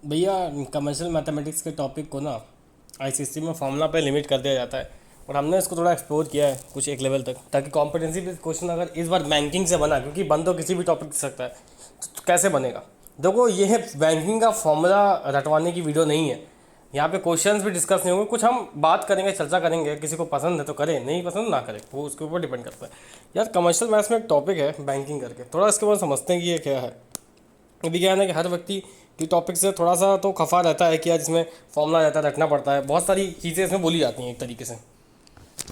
भैया commercial mathematics के topic को ना आईसीएसई में फॉर्मूला पे लिमिट कर दिया जाता है। और हमने इसको थोड़ा एक्सप्लोर किया है कुछ एक लेवल तक, ताकि कॉम्पिटेंसी बेस्ड क्वेश्चन अगर इस बार बैंकिंग से बना, क्योंकि बन तो किसी भी टॉपिक से सकता है, तो कैसे बनेगा। देखो, ये है बैंकिंग का फॉर्मूला रटवाने की वीडियो नहीं है। यहाँ पे क्वेश्चंस भी डिस्कस नहीं होंगे, कुछ हम बात करेंगे, चर्चा करेंगे। किसी को पसंद है तो करे, नहीं पसंद ना करे, वो उसके ऊपर डिपेंड करता है। यार कमर्शियल मैथ्स में एक टॉपिक है बैंकिंग करके, थोड़ा इसके बाद समझते हैं कि ये क्या है। अभी क्या है ना कि हर व्यक्ति की टॉपिक से थोड़ा सा तो खफा रहता है कि यार इसमें फॉर्मूला रहता है, रखना पड़ता है, बहुत सारी चीज़ें इसमें बोली जाती हैं एक तरीके से।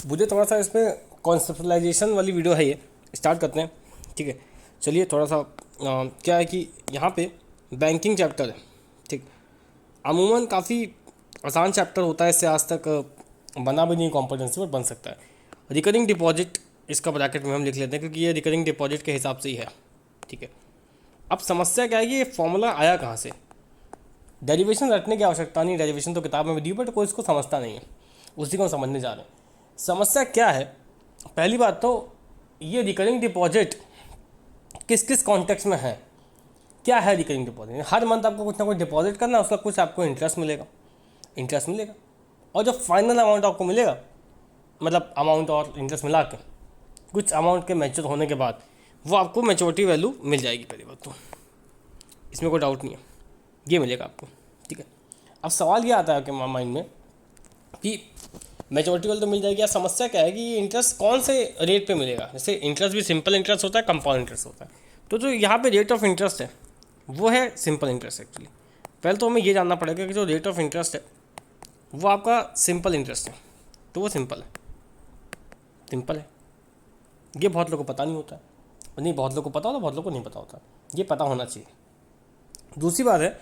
मुझे थोड़ा सा इसमें कॉन्सेप्टलाइजेशन वाली वीडियो है, ये स्टार्ट करते हैं। ठीक है, चलिए थोड़ा सा क्या है कि यहाँ पे बैंकिंग चैप्टर है। ठीक, अमूमन काफ़ी आसान चैप्टर होता है, इससे आज तक बना भी नहीं कॉम्पिटेंसी, पर बन सकता है। रिकरिंग डिपॉजिट इसका ब्रैकेट में हम लिख लेते हैं, क्योंकि ये रिकरिंग डिपॉजिट के हिसाब से ही है। ठीक है, अब समस्या क्या है कि ये फॉर्मूला आया कहाँ से। डेरिवेशन रटने की आवश्यकता नहीं, डेरिवेशन तो किताब में भी दी, बट कोई इसको समझता नहीं है, उसी को हम समझने जा रहे हैं। समस्या क्या है, पहली बात तो ये रिकरिंग डिपॉजिट किस किस कॉन्टेक्स्ट में है। क्या है रिकरिंग डिपॉजिट? हर मंथ आपको कुछ ना कुछ डिपॉजिट करना है, उसका कुछ आपको इंटरेस्ट मिलेगा, इंटरेस्ट मिलेगा। और जो फाइनल अमाउंट आपको मिलेगा, मतलब अमाउंट और इंटरेस्ट मिला के कुछ अमाउंट के मैच्योर होने के बाद, वो आपको मैच्योरिटी वैल्यू मिल जाएगी। पहली बात तो इसमें कोई डाउट नहीं है, ये मिलेगा आपको। ठीक है, अब सवाल ये आता है आपके माइंड में कि मेजोरिटी वाली तो मिल जाएगी, या समस्या क्या है कि ये इंटरेस्ट कौन से रेट पे मिलेगा। जैसे इंटरेस्ट भी सिंपल इंटरेस्ट होता है, कंपाउंड इंटरेस्ट होता है। तो जो यहाँ पे रेट ऑफ इंटरेस्ट है वो है सिंपल इंटरेस्ट एक्चुअली। पहले तो हमें ये जानना पड़ेगा कि जो रेट ऑफ इंटरेस्ट है वो आपका सिंपल इंटरेस्ट है, तो वो सिंपल है, सिंपल है। ये बहुत लोगों को पता नहीं होता है, और नहीं बहुत लोगों को पता होता, बहुत लोगों को नहीं पता होता, ये पता होना चाहिए। दूसरी बात है,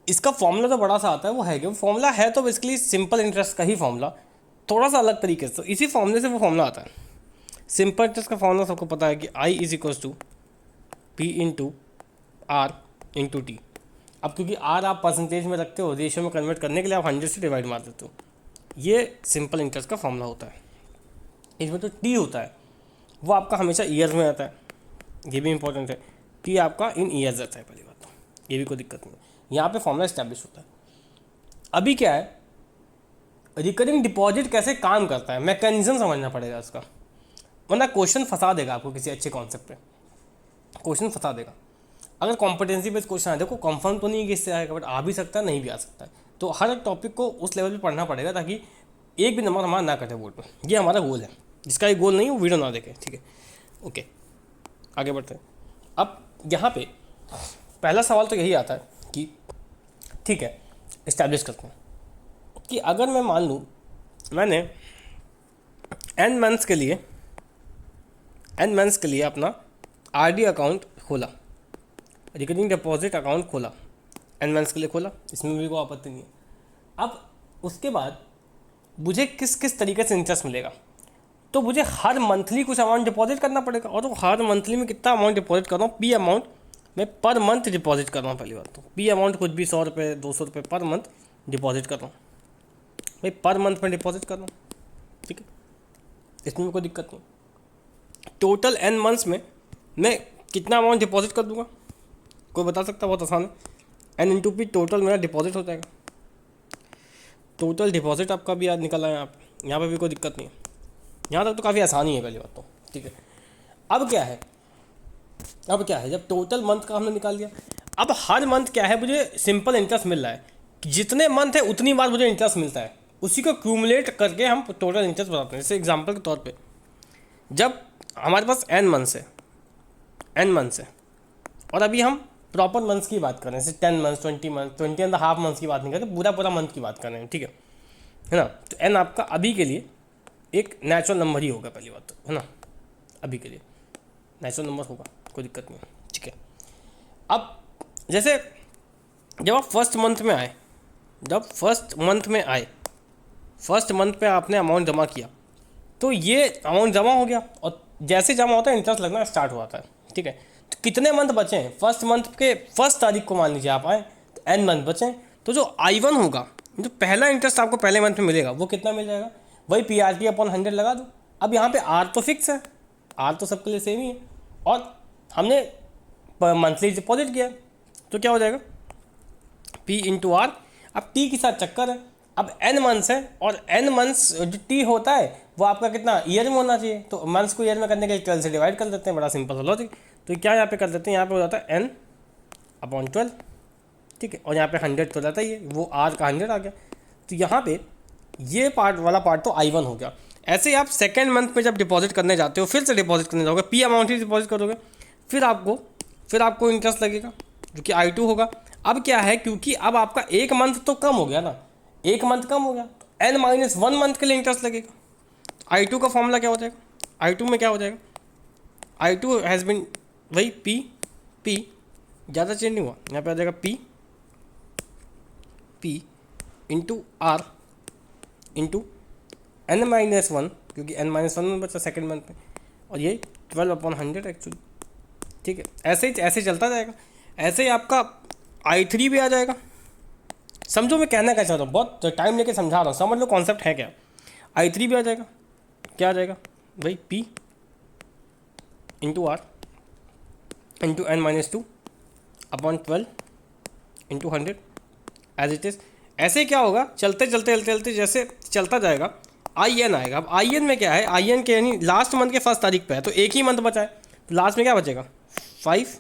इसका फॉर्मूला तो बड़ा सा आता है, वो है कि वो फॉर्मूला है तो बेसिकली सिंपल इंटरेस्ट का ही फॉर्मूला, थोड़ा सा अलग तरीके से। तो इसी फॉर्मूले से वो फॉर्मूला आता है। सिंपल इंटरेस्ट का फॉर्मूला सबको पता है कि I is equals to P into R into T. अब क्योंकि आर आप परसेंटेज में रखते हो, रेशियो में कन्वर्ट करने के लिए आप 100 से डिवाइड मार देते हो। ये सिंपल इंटरेस्ट का फॉर्मूला होता है। इसमें तो टी होता है, वो आपका हमेशा ईयर्स में आता है, ये भी इंपॉर्टेंट है। टी आपका इन ईयर्स आता है, पहली बात तो ये भी कोई दिक्कत नहीं है। यहाँ पे फॉर्मूला इस्टेब्लिश होता है। अभी क्या है, रिकरिंग डिपॉजिट कैसे काम करता है, मैकेनिज्म समझना पड़ेगा उसका, वरना क्वेश्चन फंसा देगा आपको किसी अच्छे कॉन्सेप्ट पे, क्वेश्चन फंसा देगा। अगर कॉम्पिटेंसी बेस्ड क्वेश्चन है, देखो कंफर्म तो नहीं है कि इससे आएगा, बट आ भी सकता है, नहीं भी आ सकता है। तो हर एक टॉपिक को उस लेवल पे पढ़ना पड़ेगा, ताकि एक भी नंबर हमारा ना कटे बोर्ड पे। ये हमारा गोल है। जिसका ये गोल नहीं है वो वीडियो ना देखे। ठीक है, ओके, आगे बढ़ते हैं। अब यहाँ पे पहला सवाल तो यही आता है कि ठीक है, इस्टेब्लिश करते हैं कि अगर मैं मान लूँ मैंने एन मंथ्स के लिए अपना आरडी अकाउंट खोला, रिकरिंग डिपॉजिट अकाउंट खोला, एन मंथ्स के लिए खोला, इसमें भी कोई आपत्ति नहीं है। अब उसके बाद मुझे किस किस तरीके से इंटरेस्ट मिलेगा, तो मुझे हर मंथली कुछ अमाउंट डिपॉजिट करना पड़ेगा। और तो हर मंथली में कितना अमाउंट डिपॉजिट कर रहा हूँ, पी अमाउंट मैं पर मंथ डिपॉजिट कर रहा हूँ। पहली बात तो पी अमाउंट कुछ भी 100 रुपये 200 रुपये पर मंथ डिपॉजिट कर रहा हूँ भाई, पर मंथ में डिपॉजिट कर रहा हूँ। ठीक है, इसमें भी कोई दिक्कत नहीं। टोटल एन मंथ्स में मैं कितना अमाउंट डिपॉजिट कर दूंगा, कोई बता सकता है? बहुत आसान है, एन इंटू पी टोटल मेरा डिपॉजिट हो जाएगा। टोटल डिपॉजिट आपका भी याद निकल आया, यहाँ पे भी कोई दिक्कत नहीं है। यहाँ तक तो काफ़ी आसानी है पहली बात तो। ठीक है, अब क्या है, जब टोटल मंथ का हमने निकाल लिया, अब हर मंथ क्या है, मुझे सिंपल इंटरेस्ट मिल रहा है। जितने मंथ है उतनी बार मुझे इंटरेस्ट मिलता है, उसी को क्यूमुलेट करके हम टोटल इंटरेस्ट बताते हैं। जैसे एग्जांपल के तौर पे, जब हमारे पास एन मंथ्स है, और अभी हम प्रॉपर मंथ्स की बात कर रहे हैं, जैसे 10 मंथ्स 20 मंथ 20.5 मंथ्स की बात नहीं करते, पूरा मंथ की बात कर रहे हैं। ठीक है ना? तो एन आपका अभी के लिए एक नेचुरल नंबर ही होगा, पहली बात तो, है ना? अभी के लिए नेचुरल नंबर होगा, कोई दिक्कत नहीं है। ठीक है, अब जैसे जब आप फर्स्ट मंथ पे आपने अमाउंट जमा किया, तो ये अमाउंट जमा हो गया, और जैसे जमा होता है इंटरेस्ट लगना स्टार्ट हो जाता है। ठीक है, तो कितने मंथ बचे हैं? फर्स्ट मंथ के फर्स्ट तारीख को मान लीजिए आप आए, तो एन मंथ बचे हैं, तो जो I1 होगा, जो पहला इंटरेस्ट आपको पहले मंथ में मिलेगा, वो कितना मिल जाएगा? वही PRT अपॉन 100 लगा दो। अब यहाँ पे आर तो फिक्स है, आर तो सबके लिए सेम ही है, और हमने मंथली डिपॉजिट किया, तो क्या हो जाएगा? P into R. अब T के साथ चक्कर है, अब n मंथ्स है और n मंथ्स जो T होता है वो आपका कितना ईयर में होना चाहिए, तो मंथ्स को ईयर में करने के लिए 12 से डिवाइड कर देते हैं, बड़ा सिंपल लॉजिक। तो क्या यहाँ पे कर देते हैं, यहाँ पे हो जाता है n/12, ठीक है, और यहाँ पे 100 तो रहता ही है, वो r का 100 आ गया। तो यहाँ पे ये पार्ट वाला पार्ट तो I1 हो गया। ऐसे ही आप सेकेंड मंथ में जब डिपॉजिट करने जाते हो, फिर से डिपॉजिट करने जाओगे, P अमाउंट ही डिपॉजिट करोगे, फिर आपको इंटरेस्ट लगेगा जो कि I2 होगा। अब क्या है, क्योंकि अब आपका एक मंथ तो कम हो गया ना, एक मंथ कम हो गया, तो n-1 मंथ के लिए इंटरेस्ट लगेगा। I2 का फॉर्मूला क्या हो जाएगा, I2 में क्या हो जाएगा, I2 हैज़ बिन वही P ज़्यादा चेंज नहीं हुआ, यहाँ पे आ जाएगा P into R into n-1, क्योंकि n-1 में बचा सेकेंड मंथ में, और ये 12/100 एक्चुअली, ठीक है। ऐसे ही चलता जाएगा। ऐसे ही आपका I3 भी आ जाएगा। समझो मैं कहना क्या चाहता हूँ, बहुत टाइम लेके समझा रहा हूँ, समझ लो कॉन्सेप्ट है क्या। I3 भी आ जाएगा, क्या आ जाएगा भाई, P into R into n-2/12 into 100 as it is. ऐसे क्या होगा, चलते जैसे चलता जाएगा IN आएगा। अब IN में क्या है, IN के यानी लास्ट मंथ के 1 तारीख पे है, तो एक ही मंथ बचा है, तो लास्ट में क्या बचेगा 5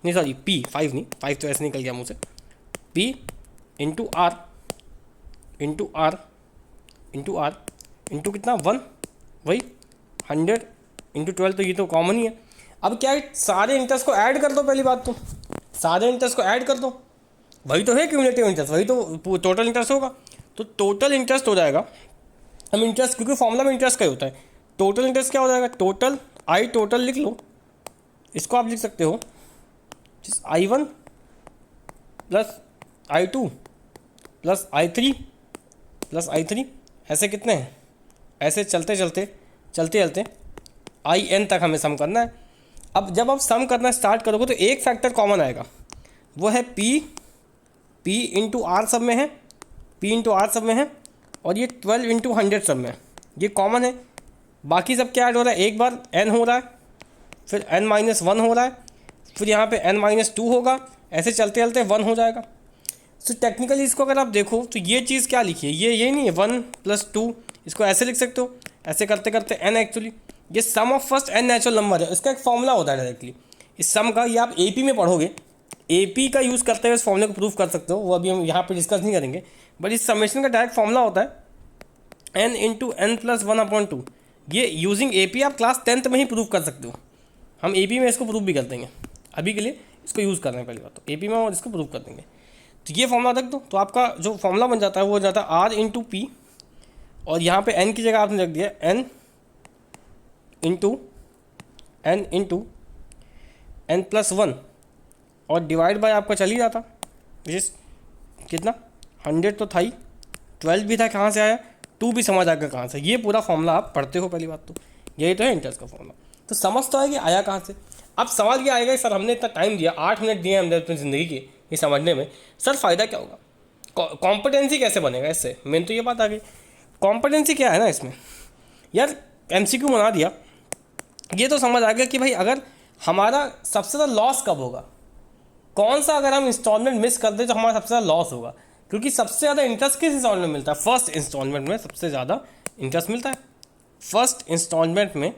नहीं सॉरी P 5 नहीं, 5 तो ऐसे निकल गया मुझसे, P इंटू आर इंटू कितना 1, वही 100 इंटू 12, तो ये तो कॉमन ही है। अब क्या है, सारे इंटरेस्ट को ऐड कर दो, पहली बात तो सारे इंटरेस्ट को ऐड कर दो, वही तो है क्यूमुलेटिव इंटरेस्ट, वही तो टोटल इंटरेस्ट होगा। तो टोटल इंटरेस्ट हो जाएगा, हम इंटरेस्ट क्योंकि फॉर्मूला में इंटरेस्ट का ही होता है, टोटल इंटरेस्ट क्या हो जाएगा, टोटल टोटल लिख लो, इसको आप लिख सकते हो I1 plus I2 plus I3 ऐसे कितने हैं, ऐसे चलते IN तक हमें सम करना है। अब जब आप सम करना स्टार्ट करोगे तो एक फैक्टर कॉमन आएगा, वो है P इंटू आर सब में है, और ये 12 इंटू 100 सब में है, ये कॉमन है। बाकी सब क्या ऐड हो रहा है, एक बार n हो रहा है, फिर n-1 हो रहा है, फिर यहाँ पे n-2 होगा, ऐसे चलते 1 हो जाएगा। तो टेक्निकली इसको अगर आप देखो तो ये चीज़ क्या लिखी है, ये नहीं है 1 + 2, इसको ऐसे लिख सकते हो, ऐसे करते n एक्चुअली ये sum of first n natural number है, इसका एक फॉर्मूला होता है डायरेक्टली इस सम का, ये आप AP में पढ़ोगे, AP का यूज़ करते हुए इस फॉर्मूले को प्रूव कर सकते हो, वो अभी हम यहाँ पे डिस्कस नहीं करेंगे, बट इस समेशन का डायरेक्ट फॉर्मूला होता है n इंटू n प्लस 1/2। ये यूजिंग AP आप क्लास 10th में ही प्रूव कर सकते हो, हम AP में इसको प्रूव भी कर देंगे, अभी के लिए इसको यूज़ कर रहे हैं पहली बात, तो AP में हम इसको प्रूव कर देंगे। तो ये फॉर्मूला रख दो, तो आपका जो फॉर्मूला बन जाता है वो हो जाता है R इंटू P, और यहाँ पे n की जगह आपने रख दिया n इंटू n प्लस 1, और डिवाइड बाय आपका चल ही जाता, जिस कितना 100 तो था ही, 12 भी था, कहाँ से आया 2 भी समझ आ गया कहाँ से, ये पूरा फॉर्मूला आप पढ़ते हो पहली बात तो, यही तो है इंटरेस्ट का फॉर्मूला, तो समझ तो आएगी आया कहाँ से। अब सवाल ये आएगा सर हमने इतना टाइम दिया, 8 मिनट दिए हमने अपनी ज़िंदगी के ये समझने में, सर फ़ायदा क्या होगा, कॉम्पिटेंसी कैसे बनेगा इससे, मेन तो ये बात आ गई। कॉम्पिटेंसी क्या है ना इसमें यार, MCQ बना दिया, ये तो समझ आ गया कि भाई अगर हमारा सबसे ज़्यादा लॉस कब होगा, कौन सा अगर हम इंस्टॉलमेंट मिस कर दें तो हमारा सबसे ज़्यादा लॉस होगा, क्योंकि सबसे ज़्यादा इंटरेस्ट किस इंस्टॉलमेंट में मिलता है, फर्स्ट इंस्टॉलमेंट में सबसे ज़्यादा इंटरेस्ट मिलता है, फर्स्ट इंस्टॉलमेंट में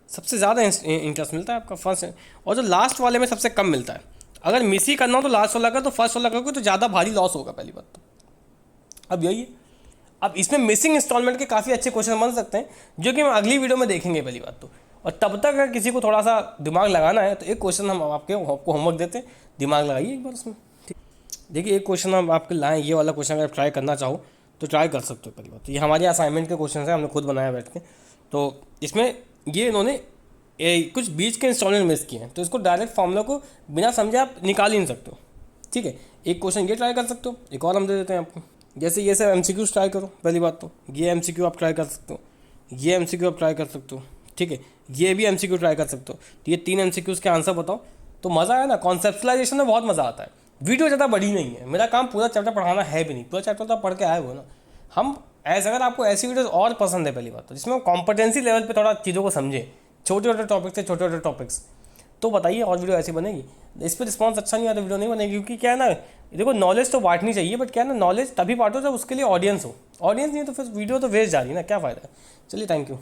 सबसे ज़्यादा इंटरेस्ट मिलता है आपका फर्स्ट, और जो लास्ट वाले में सबसे कम मिलता है। अगर मिस ही करना हो तो लास्ट वाला का, तो फर्स्ट वाला करोगे तो ज़्यादा भारी लॉस होगा पहली बात तो। अब यही है, अब इसमें मिसिंग इंस्टॉलमेंट के काफ़ी अच्छे क्वेश्चन बन सकते हैं, जो कि हम अगली वीडियो में देखेंगे पहली बात तो। और तब तक अगर किसी को थोड़ा सा दिमाग लगाना है तो एक क्वेश्चन हम आपको होमवर्क देते हैं, दिमाग लगाइए एक बार उसमें, ठीक। देखिए एक क्वेश्चन हम आपके लाएँ, ये वाला क्वेश्चन अगर ट्राई करना चाहो तो ट्राई कर सकते हो पहली बात तो। ये हमारे असाइनमेंट के क्वेश्चन है, हमने खुद बनाया बैठ के, तो इसमें ये इन्होंने कुछ बीच के इंस्टॉलमेंट मिस किए हैं, तो इसको डायरेक्ट फॉर्मूला को बिना समझे आप निकाल ही नहीं सकते हो, ठीक है। एक क्वेश्चन ये ट्राई कर सकते हो, एक और हम दे देते हैं आपको, जैसे ये सब MCQ ट्राई करो पहली बात तो, ये MCQ आप ट्राई कर सकते हो, ये MCQ आप ट्राई कर सकते हो, ठीक है, ये भी MCQ ट्राई कर सकते हो। तो ये 3 MCQs के आंसर बताओ, तो मज़ा आया ना, कॉन्सेप्चुलाइजेशन में बहुत मज़ा आता है। वीडियो ज़्यादा बड़ी नहीं है, मेरा काम पूरा चैप्टर पढ़ाना है भी नहीं, पूरा चैप्टर तो आप पढ़ के आए हो ना। हम ऐसे अगर आपको ऐसी वीडियोज़ और पसंद है पहली बात तो, जिसमें कॉम्पिटेंसी लेवल पर थोड़ा चीज़ों को समझे, छोटे छोटे टॉपिक्स से छोटे टॉपिक्स, तो बताइए और वीडियो ऐसी बनेगी। इस पर रिस्पॉन्स अच्छा नहीं आता वीडियो नहीं बनेगी, क्योंकि क्या है ना, देखो नॉलेज तो बांटनी चाहिए, बट क्या है ना, नॉलेज तभी बांटो जब उसके लिए ऑडियंस हो। ऑडियंस नहीं है तो फिर वीडियो तो वेस्ट जा रही है ना, क्या फ़ायदा है। चलिए, थैंक यू।